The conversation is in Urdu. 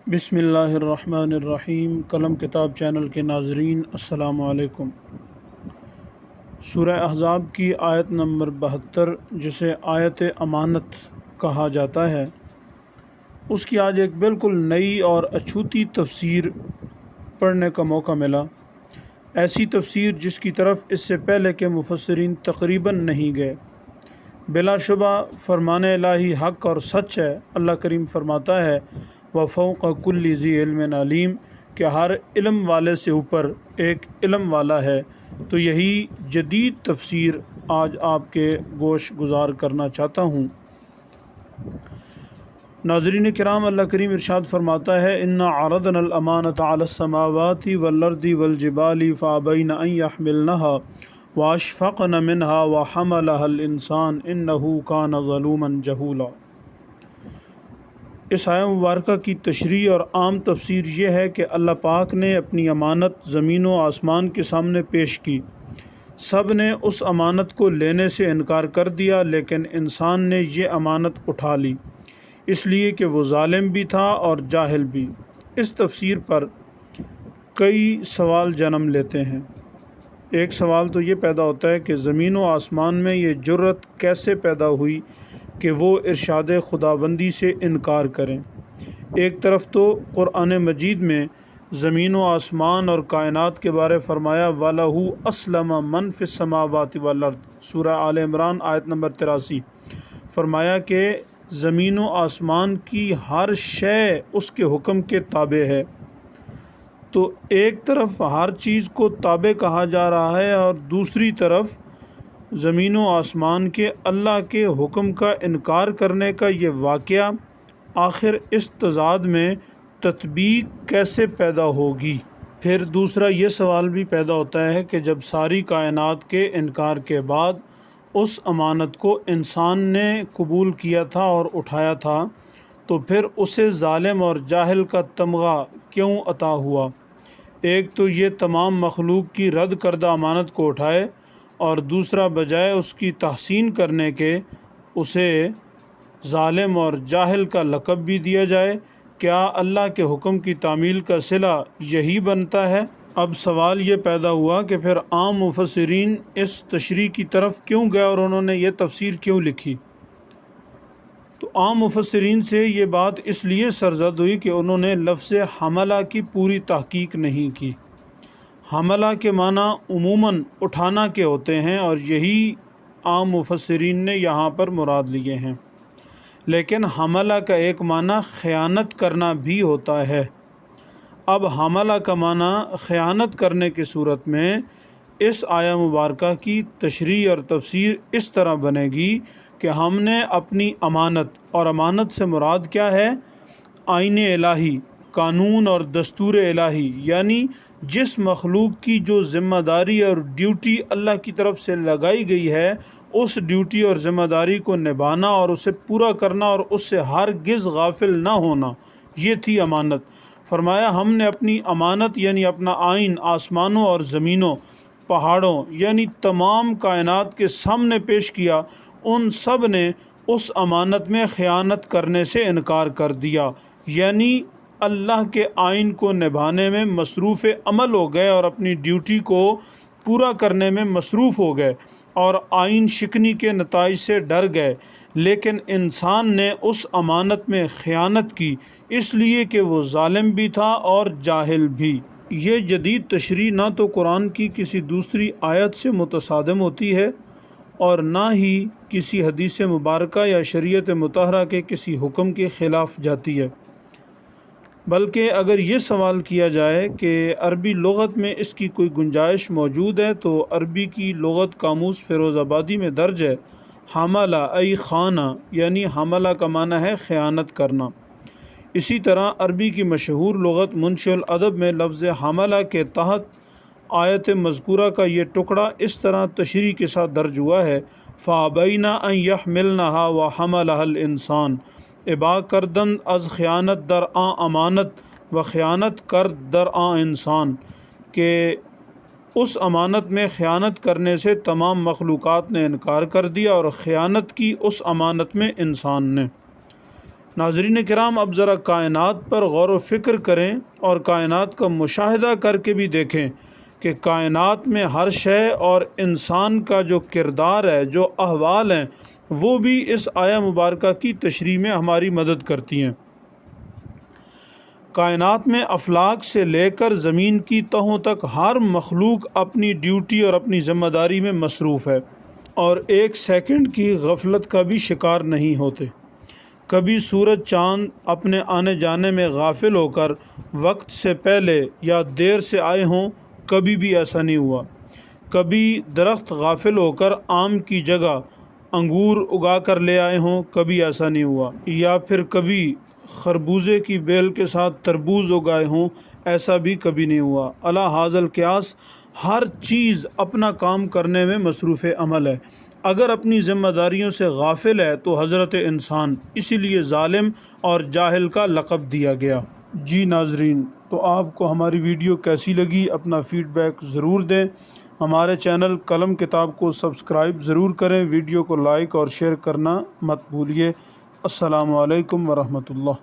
بسم اللہ الرحمن الرحیم۔ قلم کتاب چینل کے ناظرین السلام علیکم۔ سورہ احزاب کی آیت نمبر 72 جسے آیت امانت کہا جاتا ہے، اس کی آج ایک بالکل نئی اور اچھوتی تفسیر پڑھنے کا موقع ملا، ایسی تفسیر جس کی طرف اس سے پہلے کے مفسرین تقریباً نہیں گئے۔ بلا شبہ فرمان الہی حق اور سچ ہے۔ اللہ کریم فرماتا ہے وَفَوْقَ كُلِّ ذِي عِلْمٍ عَلِيمٍ کہ ہر علم والے سے اوپر ایک علم والا ہے۔ تو یہی جدید تفسیر آج آپ کے گوش گزار کرنا چاہتا ہوں۔ ناظرین کرام، اللہ کریم ارشاد فرماتا ہے اِنَّا عَرَضْنَا الْأَمَانَةَ عَلَى السَّمَاوَاتِ وَالْأَرْضِ وَالْجِبَالِ فَأَبَيْنَ أَن يَحْمِلْنَهَا وَأَشْفَقْنَ مِنْهَا وَحَمَلَهَا الْإِنسَانُ إِنَّهُ كَانَ ظَلُومًا جَهُولًا۔ اس آیہ مبارکہ کی تشریح اور عام تفسیر یہ ہے کہ اللہ پاک نے اپنی امانت زمین و آسمان کے سامنے پیش کی۔ سب نے اس امانت کو لینے سے انکار کر دیا، لیکن انسان نے یہ امانت اٹھا لی، اس لیے کہ وہ ظالم بھی تھا اور جاہل بھی۔ اس تفسیر پر کئی سوال جنم لیتے ہیں۔ ایک سوال تو یہ پیدا ہوتا ہے کہ زمین و آسمان میں یہ جرأت کیسے پیدا ہوئی کہ وہ ارشاد خداوندی سے انکار کریں۔ ایک طرف تو قرآن مجید میں زمین و آسمان اور کائنات کے بارے فرمایا وَلَهُ أَسْلَمَ مَنْ فِي السَّمَاوَاتِ وَالْأَرْضِ، سورہ آل عمران آیت نمبر 83، فرمایا کہ زمین و آسمان کی ہر شے اس کے حکم کے تابع ہے۔ تو ایک طرف ہر چیز کو تابع کہا جا رہا ہے اور دوسری طرف زمین و آسمان کے اللہ کے حکم کا انکار کرنے کا یہ واقعہ، آخر اس تضاد میں تطبیق کیسے پیدا ہوگی؟ پھر دوسرا یہ سوال بھی پیدا ہوتا ہے کہ جب ساری کائنات کے انکار کے بعد اس امانت کو انسان نے قبول کیا تھا اور اٹھایا تھا، تو پھر اسے ظالم اور جاہل کا تمغہ کیوں عطا ہوا؟ ایک تو یہ تمام مخلوق کی رد کردہ امانت کو اٹھائے، اور دوسرا بجائے اس کی تحسین کرنے کے اسے ظالم اور جاہل کا لقب بھی دیا جائے۔ کیا اللہ کے حکم کی تعمیل کا صلہ یہی بنتا ہے؟ اب سوال یہ پیدا ہوا کہ پھر عام مفسرین اس تشریح کی طرف کیوں گئے اور انہوں نے یہ تفسیر کیوں لکھی؟ تو عام مفسرین سے یہ بات اس لیے سرزد ہوئی کہ انہوں نے لفظ حملہ کی پوری تحقیق نہیں کی۔ حملہ کے معنی عموماً اٹھانا کے ہوتے ہیں اور یہی عام مفسرین نے یہاں پر مراد لیے ہیں، لیکن حملہ کا ایک معنی خیانت کرنا بھی ہوتا ہے۔ اب حملہ کا معنی خیانت کرنے کی صورت میں اس آیہ مبارکہ کی تشریح اور تفسیر اس طرح بنے گی کہ ہم نے اپنی امانت، اور امانت سے مراد کیا ہے؟ آئین الہی، قانون اور دستور الہی، یعنی جس مخلوق کی جو ذمہ داری اور ڈیوٹی اللہ کی طرف سے لگائی گئی ہے، اس ڈیوٹی اور ذمہ داری کو نبھانا اور اسے پورا کرنا اور اس سے ہرگز غافل نہ ہونا، یہ تھی امانت۔ فرمایا ہم نے اپنی امانت یعنی اپنا آئین آسمانوں اور زمینوں، پہاڑوں یعنی تمام کائنات کے سامنے پیش کیا۔ ان سب نے اس امانت میں خیانت کرنے سے انکار کر دیا، یعنی اللہ کے آئین کو نبھانے میں مصروف عمل ہو گئے اور اپنی ڈیوٹی کو پورا کرنے میں مصروف ہو گئے اور آئین شکنی کے نتائج سے ڈر گئے۔ لیکن انسان نے اس امانت میں خیانت کی، اس لیے کہ وہ ظالم بھی تھا اور جاہل بھی۔ یہ جدید تشریح نہ تو قرآن کی کسی دوسری آیت سے متصادم ہوتی ہے اور نہ ہی کسی حدیث مبارکہ یا شریعت مطہرہ کے کسی حکم کے خلاف جاتی ہے، بلکہ اگر یہ سوال کیا جائے کہ عربی لغت میں اس کی کوئی گنجائش موجود ہے تو عربی کی لغت قاموس فیروز آبادی میں درج ہے حملہ ای خانہ، یعنی حملہ کا معنی ہے خیانت کرنا۔ اسی طرح عربی کی مشہور لغت منشئ الادب میں لفظ حملہ کے تحت آیت مذکورہ کا یہ ٹکڑا اس طرح تشریح کے ساتھ درج ہوا ہے فَأَبَيْنَ أَن يَحْمِلْنَهَا وَحَمَلَهَا الْإِنسَانُ ابا کردند از خیانت در آن امانت و خیانت کرد در آن انسان، کہ اس امانت میں خیانت کرنے سے تمام مخلوقات نے انکار کر دیا اور خیانت کی اس امانت میں انسان نے۔ ناظرین کرام، اب ذرا کائنات پر غور و فکر کریں اور کائنات کا مشاہدہ کر کے بھی دیکھیں کہ کائنات میں ہر شے اور انسان کا جو کردار ہے، جو احوال ہیں، وہ بھی اس آیہ مبارکہ کی تشریح میں ہماری مدد کرتی ہیں۔ کائنات میں افلاک سے لے کر زمین کی تہوں تک ہر مخلوق اپنی ڈیوٹی اور اپنی ذمہ داری میں مصروف ہے اور ایک سیکنڈ کی غفلت کا بھی شکار نہیں ہوتے۔ کبھی سورج چاند اپنے آنے جانے میں غافل ہو کر وقت سے پہلے یا دیر سے آئے ہوں، کبھی بھی ایسا نہیں ہوا۔ کبھی درخت غافل ہو کر آم کی جگہ انگور اگا کر لے آئے ہوں، کبھی ایسا نہیں ہوا۔ یا پھر کبھی خربوزے کی بیل کے ساتھ تربوز اگائے ہوں، ایسا بھی کبھی نہیں ہوا۔ علی ھذا القیاس ہر چیز اپنا کام کرنے میں مصروف عمل ہے۔ اگر اپنی ذمہ داریوں سے غافل ہے تو حضرت انسان، اسی لیے ظالم اور جاہل کا لقب دیا گیا۔ جی ناظرین، تو آپ کو ہماری ویڈیو کیسی لگی؟ اپنا فیڈ بیک ضرور دیں۔ ہمارے چینل قلم کتاب کو سبسکرائب ضرور کریں، ویڈیو کو لائک اور شیئر کرنا مت بھولیے۔ السلام علیکم ورحمۃ اللہ۔